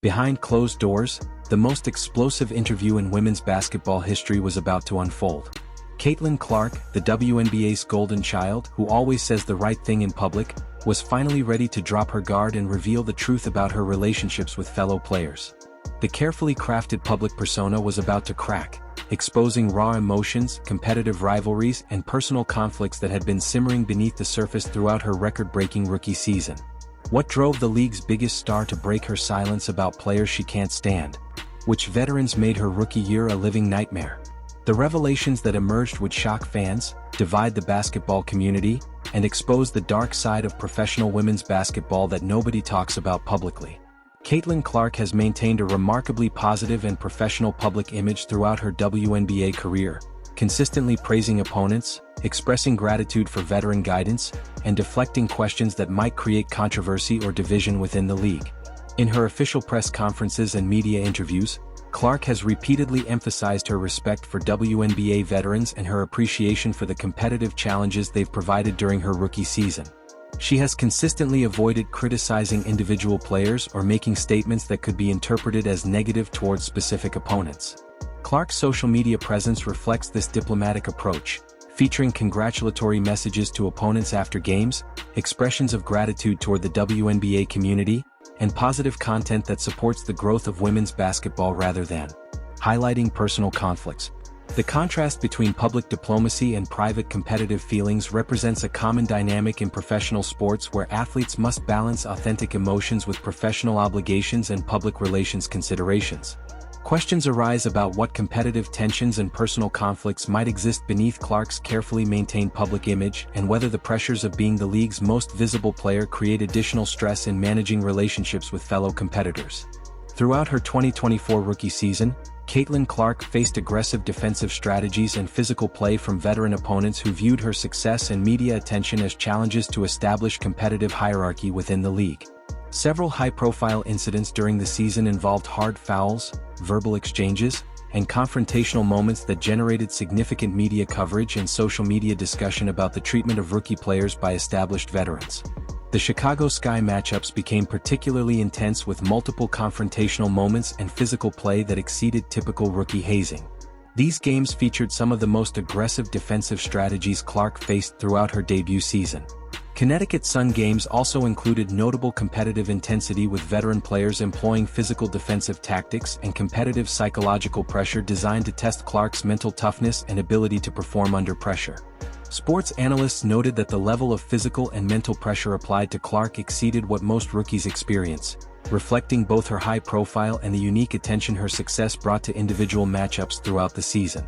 Behind closed doors, the most explosive interview in women's basketball history was about to unfold. Caitlin Clark, the WNBA's golden child who always says the right thing in public, was finally ready to drop her guard and reveal the truth about her relationships with fellow players. The carefully crafted public persona was about to crack, exposing raw emotions, competitive rivalries, and personal conflicts that had been simmering beneath the surface throughout her record-breaking rookie season. What drove the league's biggest star to break her silence about players she can't stand? Which veterans made her rookie year a living nightmare? The revelations that emerged would shock fans, divide the basketball community, and expose the dark side of professional women's basketball that nobody talks about publicly. Caitlin Clark has maintained a remarkably positive and professional public image throughout her WNBA career, consistently praising opponents, expressing gratitude for veteran guidance, and deflecting questions that might create controversy or division within the league. In her official press conferences and media interviews, Clark has repeatedly emphasized her respect for WNBA veterans and her appreciation for the competitive challenges they've provided during her rookie season. She has consistently avoided criticizing individual players or making statements that could be interpreted as negative towards specific opponents. Clark's social media presence reflects this diplomatic approach, featuring congratulatory messages to opponents after games, expressions of gratitude toward the WNBA community, and positive content that supports the growth of women's basketball rather than highlighting personal conflicts. The contrast between public diplomacy and private competitive feelings represents a common dynamic in professional sports where athletes must balance authentic emotions with professional obligations and public relations considerations. Questions arise about what competitive tensions and personal conflicts might exist beneath Clark's carefully maintained public image and whether the pressures of being the league's most visible player create additional stress in managing relationships with fellow competitors. Throughout her 2024 rookie season, Caitlin Clark faced aggressive defensive strategies and physical play from veteran opponents who viewed her success and media attention as challenges to establish competitive hierarchy within the league. Several high-profile incidents during the season involved hard fouls, verbal exchanges, and confrontational moments that generated significant media coverage and social media discussion about the treatment of rookie players by established veterans. The Chicago Sky matchups became particularly intense with multiple confrontational moments and physical play that exceeded typical rookie hazing. These games featured some of the most aggressive defensive strategies Clark faced throughout her debut season. Connecticut Sun games also included notable competitive intensity with veteran players employing physical defensive tactics and competitive psychological pressure designed to test Clark's mental toughness and ability to perform under pressure. Sports analysts noted that the level of physical and mental pressure applied to Clark exceeded what most rookies experience, reflecting both her high profile and the unique attention her success brought to individual matchups throughout the season.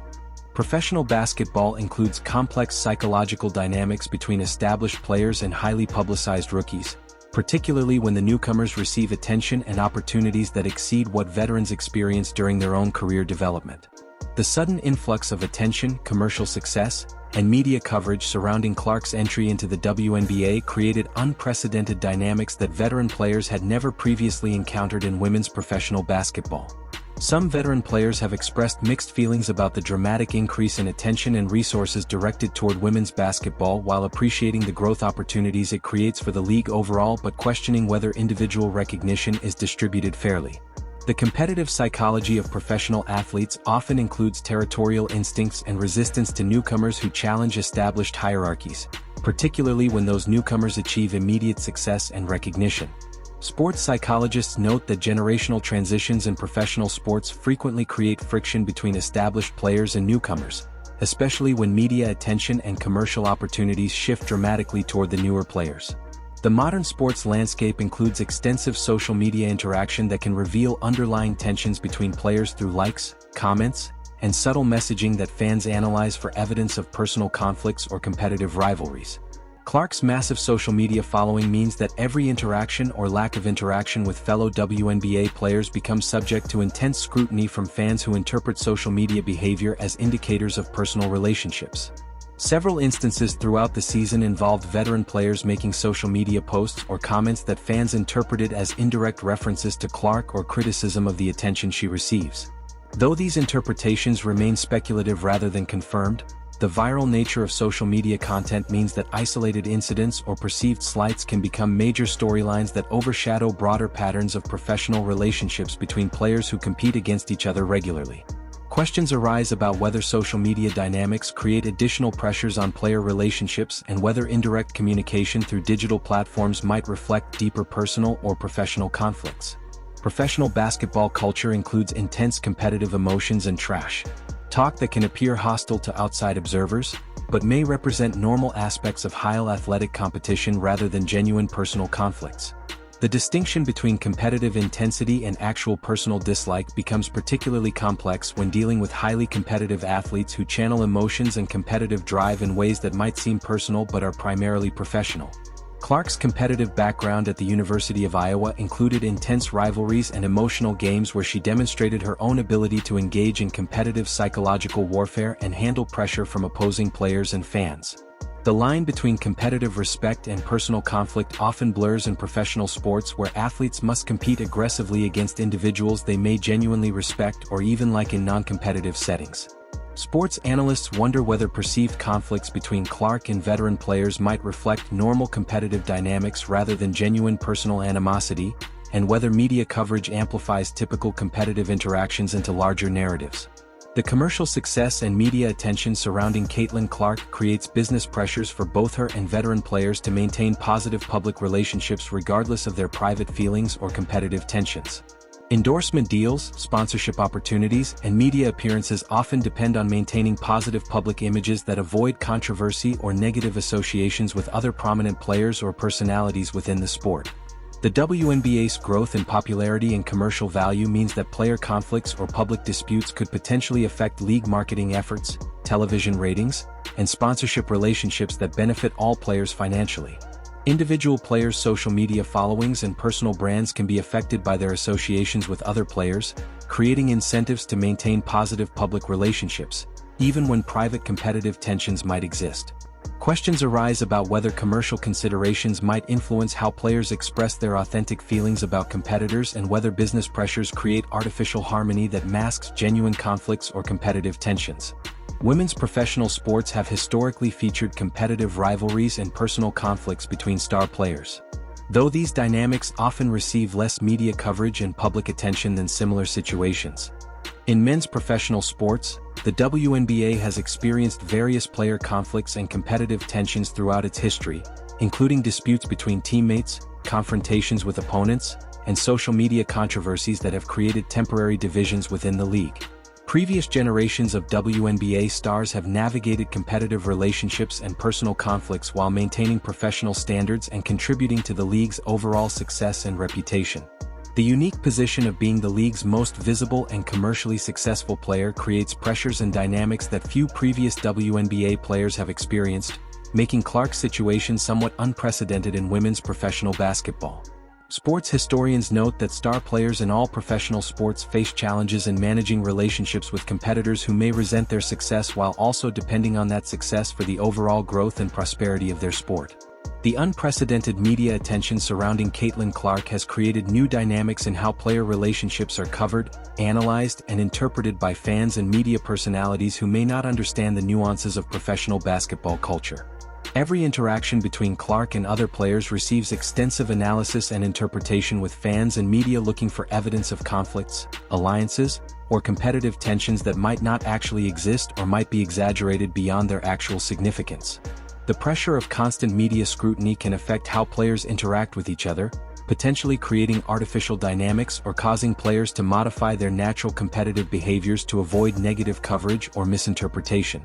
Professional basketball includes complex psychological dynamics between established players and highly publicized rookies, particularly when the newcomers receive attention and opportunities that exceed what veterans experience during their own career development. The sudden influx of attention, commercial success, and media coverage surrounding Clark's entry into the WNBA created unprecedented dynamics that veteran players had never previously encountered in women's professional basketball. Some veteran players have expressed mixed feelings about the dramatic increase in attention and resources directed toward women's basketball while appreciating the growth opportunities it creates for the league overall but questioning whether individual recognition is distributed fairly. The competitive psychology of professional athletes often includes territorial instincts and resistance to newcomers who challenge established hierarchies, particularly when those newcomers achieve immediate success and recognition. Sports psychologists note that generational transitions in professional sports frequently create friction between established players and newcomers, especially when media attention and commercial opportunities shift dramatically toward the newer players. The modern sports landscape includes extensive social media interaction that can reveal underlying tensions between players through likes, comments, and subtle messaging that fans analyze for evidence of personal conflicts or competitive rivalries. Clark's massive social media following means that every interaction or lack of interaction with fellow WNBA players becomes subject to intense scrutiny from fans who interpret social media behavior as indicators of personal relationships. Several instances throughout the season involved veteran players making social media posts or comments that fans interpreted as indirect references to Clark or criticism of the attention she receives. Though these interpretations remain speculative rather than confirmed, The viral nature of social media content means that isolated incidents or perceived slights can become major storylines that overshadow broader patterns of professional relationships between players who compete against each other regularly. Questions arise about whether social media dynamics create additional pressures on player relationships and whether indirect communication through digital platforms might reflect deeper personal or professional conflicts. Professional basketball culture includes intense competitive emotions and trash talk that can appear hostile to outside observers, but may represent normal aspects of high athletic competition rather than genuine personal conflicts. The distinction between competitive intensity and actual personal dislike becomes particularly complex when dealing with highly competitive athletes who channel emotions and competitive drive in ways that might seem personal but are primarily professional. Clark's competitive background at the University of Iowa included intense rivalries and emotional games where she demonstrated her own ability to engage in competitive psychological warfare and handle pressure from opposing players and fans. The line between competitive respect and personal conflict often blurs in professional sports where athletes must compete aggressively against individuals they may genuinely respect or even like in non-competitive settings. Sports analysts wonder whether perceived conflicts between Clark and veteran players might reflect normal competitive dynamics rather than genuine personal animosity, and whether media coverage amplifies typical competitive interactions into larger narratives. The commercial success and media attention surrounding Caitlin Clark creates business pressures for both her and veteran players to maintain positive public relationships regardless of their private feelings or competitive tensions. Endorsement deals, sponsorship opportunities, and media appearances often depend on maintaining positive public images that avoid controversy or negative associations with other prominent players or personalities within the sport. The WNBA's growth in popularity and commercial value means that player conflicts or public disputes could potentially affect league marketing efforts, television ratings, and sponsorship relationships that benefit all players financially. Individual players' social media followings and personal brands can be affected by their associations with other players, creating incentives to maintain positive public relationships, even when private competitive tensions might exist. Questions arise about whether commercial considerations might influence how players express their authentic feelings about competitors and whether business pressures create artificial harmony that masks genuine conflicts or competitive tensions. Women's professional sports have historically featured competitive rivalries and personal conflicts between star players. Though these dynamics often receive less media coverage and public attention than similar situations. In men's professional sports, the WNBA has experienced various player conflicts and competitive tensions throughout its history, including disputes between teammates, confrontations with opponents, and social media controversies that have created temporary divisions within the league. Previous generations of WNBA stars have navigated competitive relationships and personal conflicts while maintaining professional standards and contributing to the league's overall success and reputation. The unique position of being the league's most visible and commercially successful player creates pressures and dynamics that few previous WNBA players have experienced, making Clark's situation somewhat unprecedented in women's professional basketball. Sports historians note that star players in all professional sports face challenges in managing relationships with competitors who may resent their success while also depending on that success for the overall growth and prosperity of their sport. The unprecedented media attention surrounding Caitlin Clark has created new dynamics in how player relationships are covered, analyzed, and interpreted by fans and media personalities who may not understand the nuances of professional basketball culture. Every interaction between Clark and other players receives extensive analysis and interpretation, with fans and media looking for evidence of conflicts, alliances, or competitive tensions that might not actually exist or might be exaggerated beyond their actual significance. The pressure of constant media scrutiny can affect how players interact with each other, potentially creating artificial dynamics or causing players to modify their natural competitive behaviors to avoid negative coverage or misinterpretation.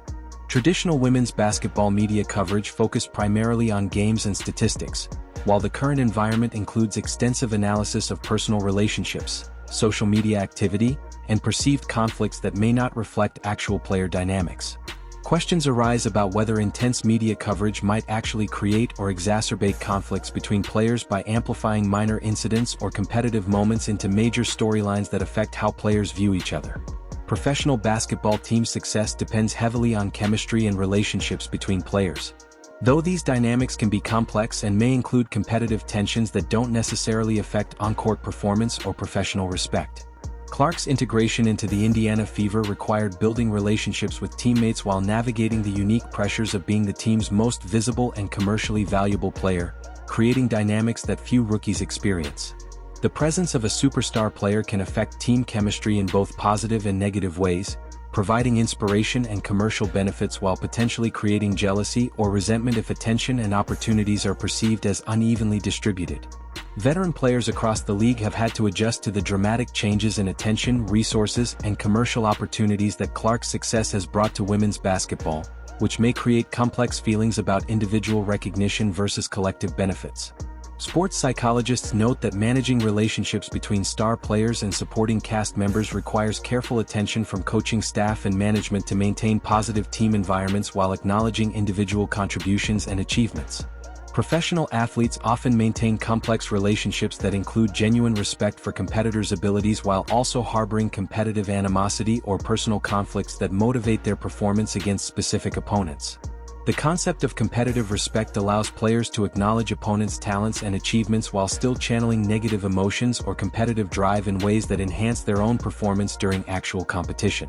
Traditional women's basketball media coverage focused primarily on games and statistics, while the current environment includes extensive analysis of personal relationships, social media activity, and perceived conflicts that may not reflect actual player dynamics. Questions arise about whether intense media coverage might actually create or exacerbate conflicts between players by amplifying minor incidents or competitive moments into major storylines that affect how players view each other. Professional basketball team success depends heavily on chemistry and relationships between players. Though these dynamics can be complex and may include competitive tensions that don't necessarily affect on-court performance or professional respect. Clark's integration into the Indiana Fever required building relationships with teammates while navigating the unique pressures of being the team's most visible and commercially valuable player, creating dynamics that few rookies experience. The presence of a superstar player can affect team chemistry in both positive and negative ways, providing inspiration and commercial benefits while potentially creating jealousy or resentment if attention and opportunities are perceived as unevenly distributed. Veteran players across the league have had to adjust to the dramatic changes in attention, resources, and commercial opportunities that Clark's success has brought to women's basketball, which may create complex feelings about individual recognition versus collective benefits. Sports psychologists note that managing relationships between star players and supporting cast members requires careful attention from coaching staff and management to maintain positive team environments while acknowledging individual contributions and achievements. Professional athletes often maintain complex relationships that include genuine respect for competitors' abilities while also harboring competitive animosity or personal conflicts that motivate their performance against specific opponents. The concept of competitive respect allows players to acknowledge opponents' talents and achievements while still channeling negative emotions or competitive drive in ways that enhance their own performance during actual competition.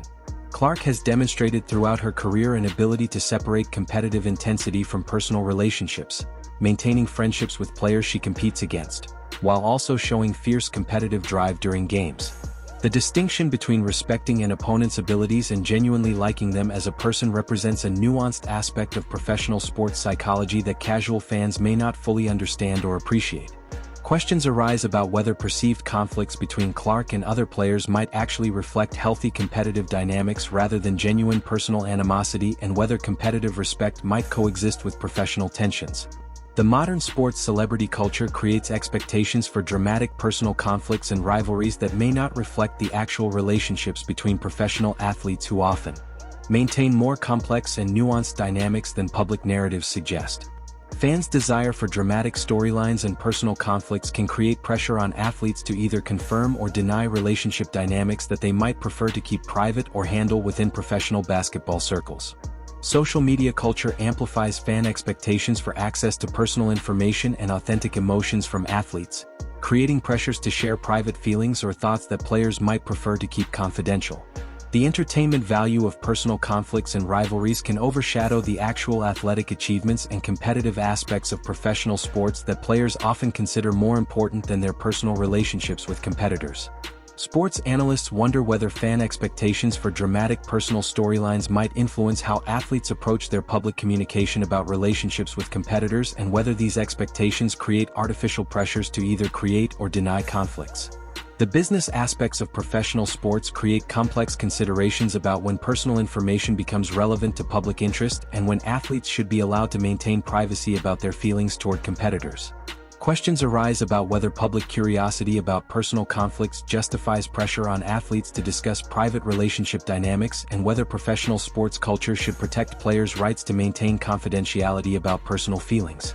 Clark has demonstrated throughout her career an ability to separate competitive intensity from personal relationships, maintaining friendships with players she competes against, while also showing fierce competitive drive during games. The distinction between respecting an opponent's abilities and genuinely liking them as a person represents a nuanced aspect of professional sports psychology that casual fans may not fully understand or appreciate. Questions arise about whether perceived conflicts between Clark and other players might actually reflect healthy competitive dynamics rather than genuine personal animosity, and whether competitive respect might coexist with professional tensions. The modern sports celebrity culture creates expectations for dramatic personal conflicts and rivalries that may not reflect the actual relationships between professional athletes, who often maintain more complex and nuanced dynamics than public narratives suggest. Fans' desire for dramatic storylines and personal conflicts can create pressure on athletes to either confirm or deny relationship dynamics that they might prefer to keep private or handle within professional basketball circles. Social media culture amplifies fan expectations for access to personal information and authentic emotions from athletes, creating pressures to share private feelings or thoughts that players might prefer to keep confidential. The entertainment value of personal conflicts and rivalries can overshadow the actual athletic achievements and competitive aspects of professional sports that players often consider more important than their personal relationships with competitors. Sports analysts wonder whether fan expectations for dramatic personal storylines might influence how athletes approach their public communication about relationships with competitors, and whether these expectations create artificial pressures to either create or deny conflicts. The business aspects of professional sports create complex considerations about when personal information becomes relevant to public interest and when athletes should be allowed to maintain privacy about their feelings toward competitors. Questions arise about whether public curiosity about personal conflicts justifies pressure on athletes to discuss private relationship dynamics, and whether professional sports culture should protect players' rights to maintain confidentiality about personal feelings.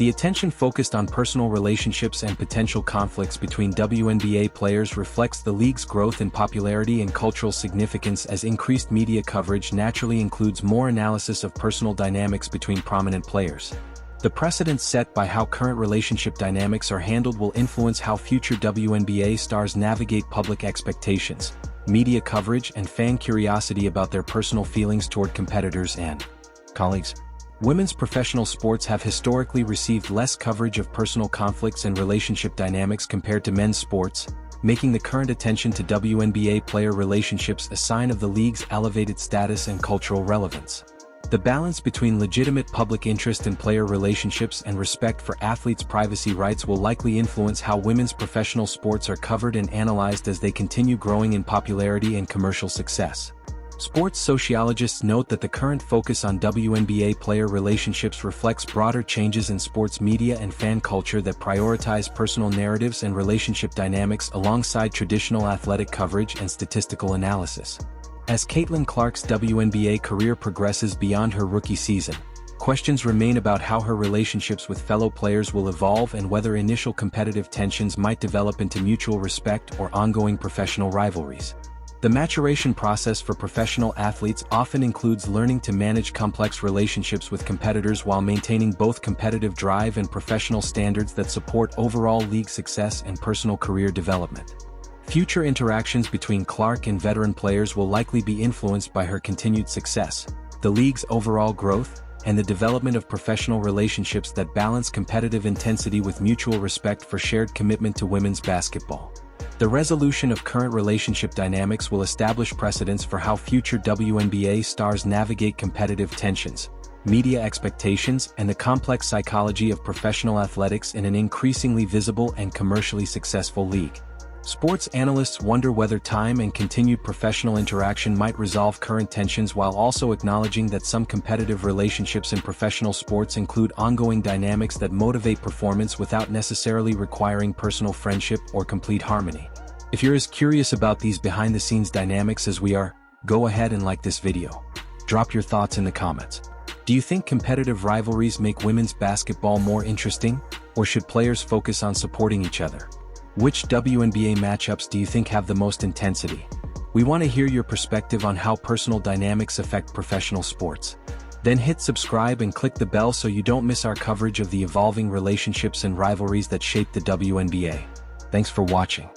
The attention focused on personal relationships and potential conflicts between WNBA players reflects the league's growth in popularity and cultural significance, as increased media coverage naturally includes more analysis of personal dynamics between prominent players. The precedents set by how current relationship dynamics are handled will influence how future WNBA stars navigate public expectations, media coverage, and fan curiosity about their personal feelings toward competitors and colleagues. Women's professional sports have historically received less coverage of personal conflicts and relationship dynamics compared to men's sports, making the current attention to WNBA player relationships a sign of the league's elevated status and cultural relevance. The balance between legitimate public interest in player relationships and respect for athletes' privacy rights will likely influence how women's professional sports are covered and analyzed as they continue growing in popularity and commercial success. Sports sociologists note that the current focus on WNBA player relationships reflects broader changes in sports media and fan culture that prioritize personal narratives and relationship dynamics alongside traditional athletic coverage and statistical analysis. As Caitlin Clark's WNBA career progresses beyond her rookie season, questions remain about how her relationships with fellow players will evolve and whether initial competitive tensions might develop into mutual respect or ongoing professional rivalries. The maturation process for professional athletes often includes learning to manage complex relationships with competitors while maintaining both competitive drive and professional standards that support overall league success and personal career development. Future interactions between Clark and veteran players will likely be influenced by her continued success, the league's overall growth, and the development of professional relationships that balance competitive intensity with mutual respect for shared commitment to women's basketball. The resolution of current relationship dynamics will establish precedents for how future WNBA stars navigate competitive tensions, media expectations, and the complex psychology of professional athletics in an increasingly visible and commercially successful league. Sports analysts wonder whether time and continued professional interaction might resolve current tensions, while also acknowledging that some competitive relationships in professional sports include ongoing dynamics that motivate performance without necessarily requiring personal friendship or complete harmony. If you're as curious about these behind-the-scenes dynamics as we are, go ahead and like this video. Drop your thoughts in the comments. Do you think competitive rivalries make women's basketball more interesting, or should players focus on supporting each other? Which WNBA matchups do you think have the most intensity? We want to hear your perspective on how personal dynamics affect professional sports. Then hit subscribe and click the bell so you don't miss our coverage of the evolving relationships and rivalries that shape the WNBA. Thanks for watching.